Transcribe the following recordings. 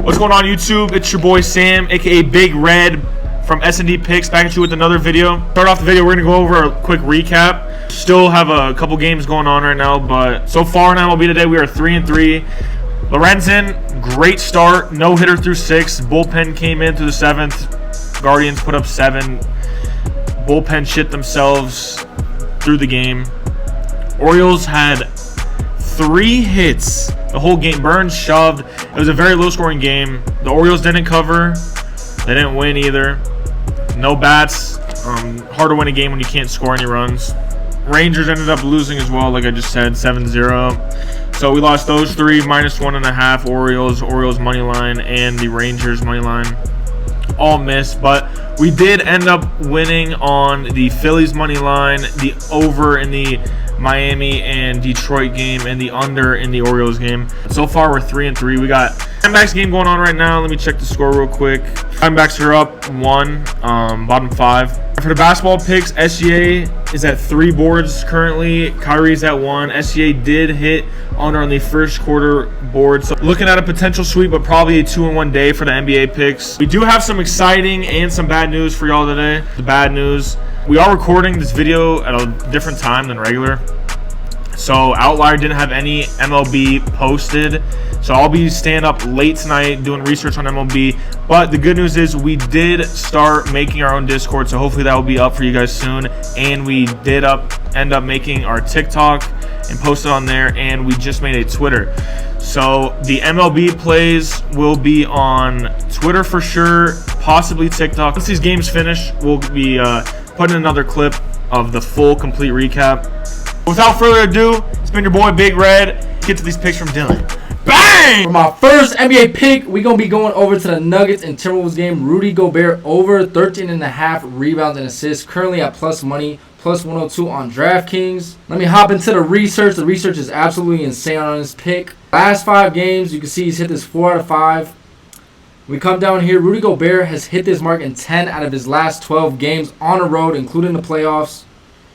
What's going on, YouTube? It's your boy Sam, aka Big Red from S&D Picks, back at you with another video. Start off the video, we're gonna go over a quick recap. Still have a couple games going on right now, but so far in MLB today we are 3-3. Lorenzen, great start, no hitter through 6. Bullpen came in through the 7th. Guardians put up 7. Bullpen shit themselves through the game. Orioles had 3 hits the whole game. Burns shoved. It was a very low-scoring game. The Orioles didn't cover. They didn't win either. No bats. Hard to win a game when you can't score any runs. Rangers ended up losing as well, like I just said, 7-0. So we lost those 3, -1.5. Orioles money line and the Rangers money line all missed, but we did end up winning on the Phillies money line, the over in the Miami and Detroit game, and the under in the Orioles game. So far we're 3-3. We got Diamondbacks game going on right now. Let me check the score real quick. Diamondbacks are up 1, bottom 5. For the basketball picks, SGA is at 3 boards currently. Kyrie's at 1. SGA did hit under on the first quarter board, so looking at a potential sweep, but probably a 2-in-1 day for the NBA picks. We do have some exciting and some bad news for y'all today. The bad news: we are recording this video at a different time than regular. So Outlier didn't have any MLB posted. So I'll be staying up late tonight doing research on MLB. But the good news is we did start making our own Discord. So hopefully that will be up for you guys soon. And we did end up making our TikTok and post it on there. And we just made a Twitter. So the MLB plays will be on Twitter for sure, possibly TikTok. Once these games finish, we'll be putting another clip of the full complete recap. Without further ado, it's been your boy Big Red. Get to these picks from Dylan. Bang! For my first NBA pick, we're going to be going over to the Nuggets and Timberwolves game. Rudy Gobert over 13.5 rebounds and assists. Currently at plus money, plus 102 on DraftKings. Let me hop into the research. The research is absolutely insane on this pick. Last 5 games, you can see he's hit this 4 out of 5. We come down here. Rudy Gobert has hit this mark in 10 out of his last 12 games on the road, including the playoffs.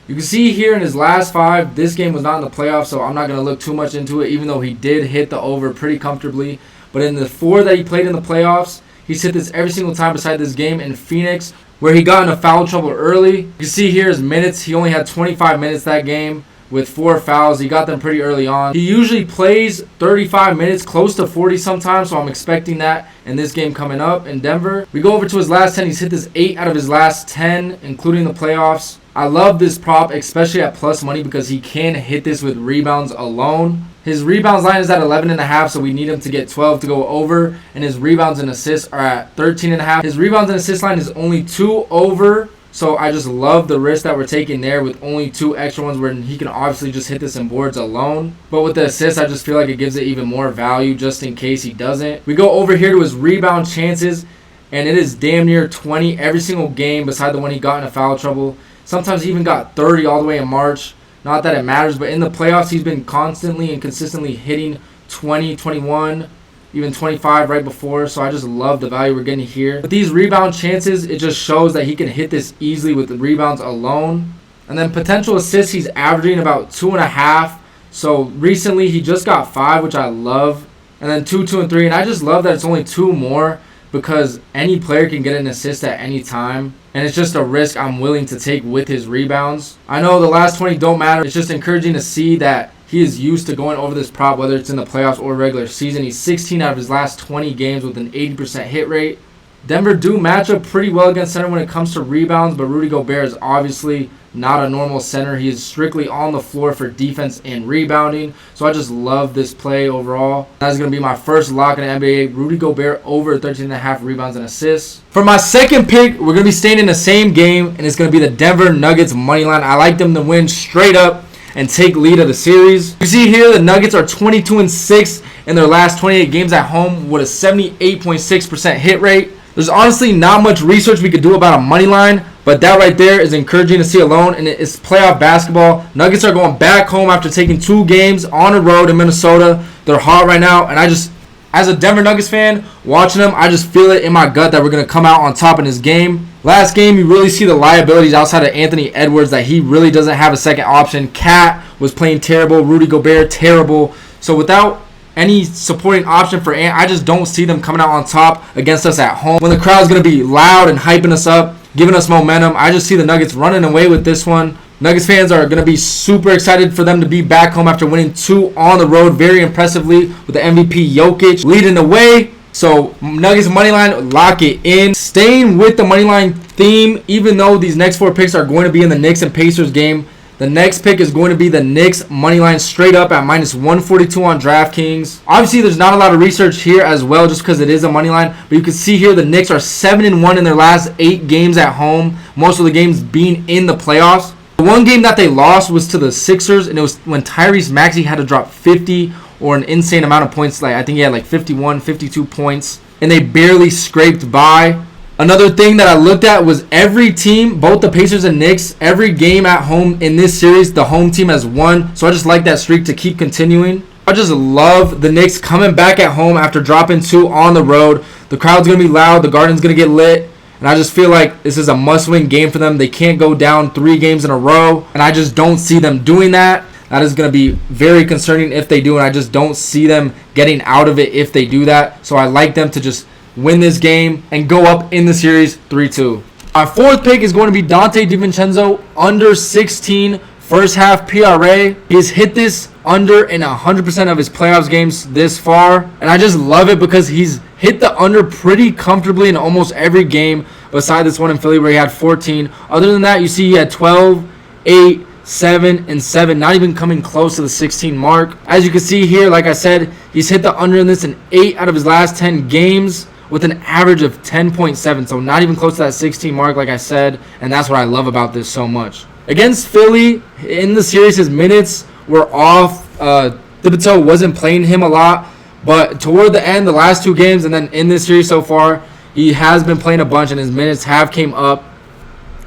You can see here in his last 5, this game was not in the playoffs, so I'm not going to look too much into it, even though he did hit the over pretty comfortably. But in the 4 that he played in the playoffs, he's hit this every single time beside this game in Phoenix, where he got into foul trouble early. You can see here his minutes. He only had 25 minutes that game with 4 fouls. He got them pretty early on. He usually plays 35 minutes, close to 40 sometimes, so I'm expecting that in this game coming up in Denver. We go over to his last 10. He's hit this 8 out of his last 10, including the playoffs. I love this prop, especially at plus money, because he can hit this with rebounds alone. His rebounds line is at 11.5, so we need him to get 12 to go over. And his rebounds and assists are at 13.5. His rebounds and assist line is only 2 over. So I just love the risk that we're taking there with only 2 extra ones where he can obviously just hit this in boards alone. But with the assists, I just feel like it gives it even more value just in case he doesn't. We go over here to his rebound chances, and it is damn near 20 every single game beside the one he got into foul trouble. Sometimes he even got 30 all the way in March. Not that it matters, but in the playoffs, he's been constantly and consistently hitting 20, 21, even 25 right before. So I just love the value we're getting here. With these rebound chances, it just shows that he can hit this easily with the rebounds alone. And then potential assists, he's averaging about 2.5. So recently, he just got 5, which I love. And then 2, 2, and 3. And I just love that it's only 2 more, because any player can get an assist at any time. And it's just a risk I'm willing to take with his rebounds. I know the last 20 don't matter. It's just encouraging to see that he is used to going over this prop, whether it's in the playoffs or regular season. He's 16 out of his last 20 games with an 80% hit rate. Denver do match up pretty well against center when it comes to rebounds, but Rudy Gobert is obviously not a normal center. He is strictly on the floor for defense and rebounding. So I just love this play overall. That's going to be my first lock in the NBA. Rudy Gobert over 13.5 rebounds and assists. For my second pick, we're going to be staying in the same game, and it's going to be the Denver Nuggets money line. I like them to win straight up and take lead of the series. You see here the Nuggets are 22-6 in their last 28 games at home with a 78.6% hit rate. There's honestly not much research we could do about a money line, but that right there is encouraging to see alone, and it's playoff basketball. Nuggets are going back home after taking 2 games on the road in Minnesota. They're hot right now, and I just, as a Denver Nuggets fan, watching them, I just feel it in my gut that we're going to come out on top in this game. Last game, you really see the liabilities outside of Anthony Edwards, that he really doesn't have a second option. Cat was playing terrible. Rudy Gobert, terrible. So without any supporting option for Ant. I just don't see them coming out on top against us at home. When the crowd's going to be loud and hyping us up, giving us momentum, I just see the Nuggets running away with this one. Nuggets fans are going to be super excited for them to be back home after winning 2 on the road very impressively with the MVP Jokic leading the way. So Nuggets money line, lock it in. Staying with the money line theme, even though these next 4 picks are going to be in the Knicks and Pacers game, the next pick is going to be the Knicks money line straight up at -142 on DraftKings. Obviously, there's not a lot of research here as well just because it is a money line. But you can see here the Knicks are 7-1 in their last 8 games at home, most of the games being in the playoffs. The one game that they lost was to the Sixers, and it was when Tyrese Maxey had to drop 50 or an insane amount of points. Like I think he had like 51, 52 points, and they barely scraped by. Another thing that I looked at was every team, both the Pacers and Knicks, every game at home in this series, the home team has won. So I just like that streak to keep continuing. I just love the Knicks coming back at home after dropping 2 on the road. The crowd's going to be loud. The Garden's going to get lit. And I just feel like this is a must-win game for them. They can't go down 3 games in a row. And I just don't see them doing that. That is going to be very concerning if they do. And I just don't see them getting out of it if they do that. So I like them to just win this game and go up in the series 3-2. Our 4th pick is going to be Dante DiVincenzo, under 16 first half PRA. He's hit this under in 100% of his playoffs games this far. And I just love it because he's hit the under pretty comfortably in almost every game beside this one in Philly where he had 14. Other than that, you see he had 12, 8, 7, and 7, not even coming close to the 16 mark. As you can see here, like I said, he's hit the under in this in 8 out of his last 10 games with an average of 10.7, so not even close to that 16 mark, like I said, and that's what I love about this so much. Against Philly, in the series, his minutes were off. Thibodeau wasn't playing him a lot, but toward the end, the last 2 games, and then in this series so far, he has been playing a bunch, and his minutes have came up.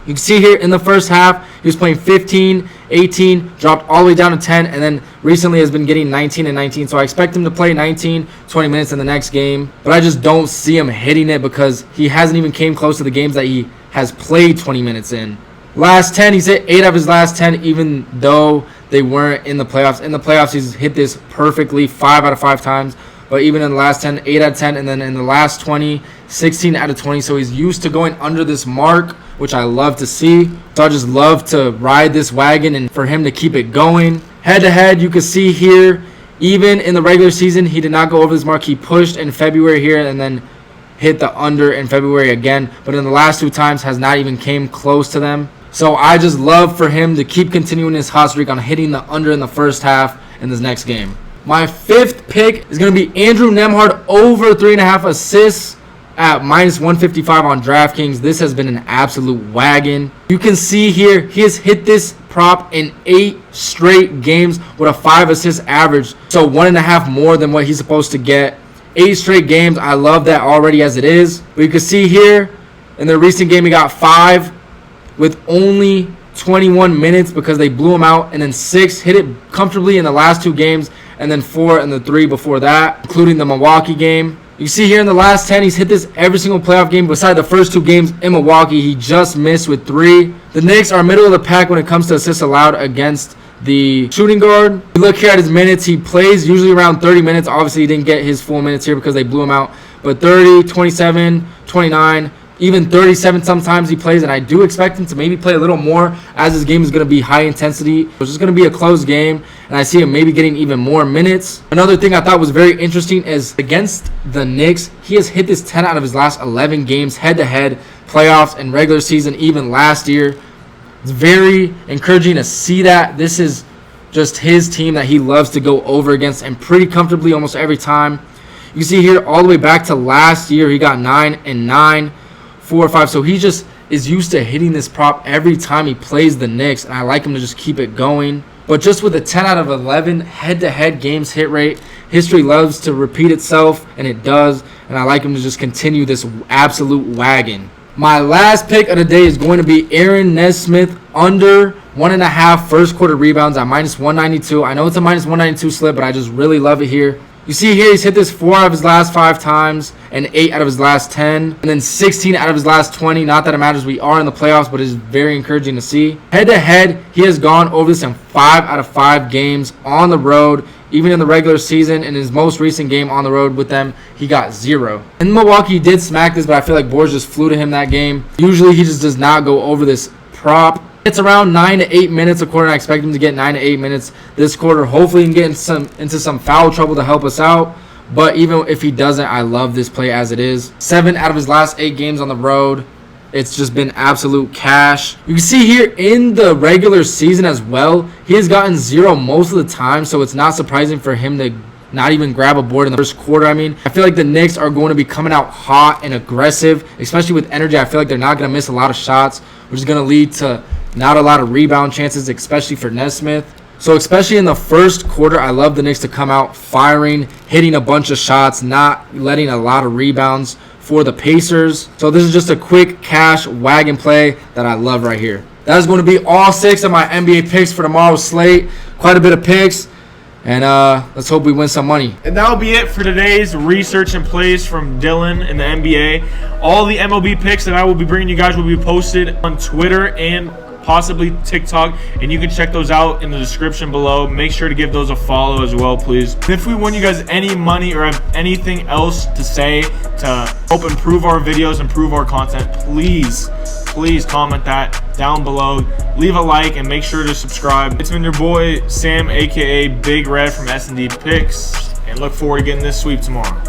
You can see here in the first half, he was playing 15, 18, dropped all the way down to 10, and then recently has been getting 19 and 19. So I expect him to play 19, 20 minutes in the next game. But I just don't see him hitting it because he hasn't even came close to the games that he has played 20 minutes in. Last 10, he's hit 8 of his last 10, even though they weren't in the playoffs. In the playoffs, he's hit this perfectly 5 out of 5 times. But even in the last 10, 8 out of 10, and then in the last 20, 16 out of 20. So he's used to going under this mark, which I love to see. So I just love to ride this wagon and for him to keep it going. Head-to-head, you can see here, even in the regular season, he did not go over this mark. He pushed in February here and then hit the under in February again. But in the last 2 times, has not even came close to them. So I just love for him to keep continuing his hot streak on hitting the under in the first half in this next game. My 5th pick is going to be Andrew Nembhard, over 3.5 assists at -155 on DraftKings. This has been an absolute wagon. You can see here he has hit this prop in 8 straight games with a 5 assist average. So 1.5 more than what he's supposed to get. 8 straight games. I love that already as it is. But you can see here in the recent game he got 5 with only 21 minutes because they blew him out, and then 6 hit it comfortably in the last 2 games, and then 4 in the 3 before that, including the Milwaukee game. You see here in the last 10, he's hit this every single playoff game beside the first 2 games in Milwaukee. He just missed with 3. The Knicks are middle of the pack when it comes to assists allowed against the shooting guard. You look here at his minutes. He plays usually around 30 minutes. Obviously, he didn't get his full minutes here because they blew him out. But 30, 27, 29, even 37 sometimes he plays, and I do expect him to maybe play a little more as his game is going to be high intensity. It's just going to be a close game, and I see him maybe getting even more minutes. Another thing I thought was very interesting is against the Knicks, he has hit this 10 out of his last 11 games head-to-head, playoffs and regular season, even last year. It's very encouraging to see that. This is just his team that he loves to go over against, and pretty comfortably almost every time. You see here all the way back to last year, he got 9 and 9. 4 or 5, so he just is used to hitting this prop every time he plays the Knicks, and I like him to just keep it going. But just with a 10 out of 11 head-to-head games hit rate, history loves to repeat itself, and it does, and I like him to just continue this absolute wagon. My last pick of the day is going to be Aaron Nesmith, under 1.5 first quarter rebounds at -192. I know it's a -192 slip, but I just really love it here. You see here he's hit this 4 out of his last 5 times and 8 out of his last 10, and then 16 out of his last 20. Not that it matters, we are in the playoffs, but it's very encouraging to see. Head to head, he has gone over this in 5 out of 5 games on the road Even in the regular season, in his most recent game on the road with them, he got 0. In Milwaukee, he did smack this, but I feel like Boras just flew to him that game. Usually, he just does not go over this prop. It's around 9 to 8 minutes a quarter, and I expect him to get 9 to 8 minutes this quarter. Hopefully, he can get into some foul trouble to help us out. But even if he doesn't, I love this play as it is. 7 out of his last 8 games on the road. It's just been absolute cash. You can see here in the regular season as well, he has gotten 0 most of the time, so it's not surprising for him to not even grab a board in the first quarter. I mean, I feel like the Knicks are going to be coming out hot and aggressive, especially with energy. I feel like they're not going to miss a lot of shots, which is going to lead to not a lot of rebound chances, especially for Nesmith. So especially in the first quarter, I love the Knicks to come out firing, hitting a bunch of shots, not letting a lot of rebounds for the Pacers. So this is just a quick cash wagon play that I love right here. That is going to be all 6 of my NBA picks for tomorrow's slate. Quite a bit of picks. And let's hope we win some money. And that'll be it for today's research and plays from Dylan in the NBA. All the MLB picks that I will be bringing you guys will be posted on Twitter and possibly TikTok, and you can check those out in the description below. Make sure to give those a follow as well, please. And if we win you guys any money or have anything else to say to help improve our videos, improve our content, please comment that down below. Leave a like and make sure to subscribe. It's been your boy Sam, aka Big Red from S&D Picks, and look forward to getting this sweep tomorrow.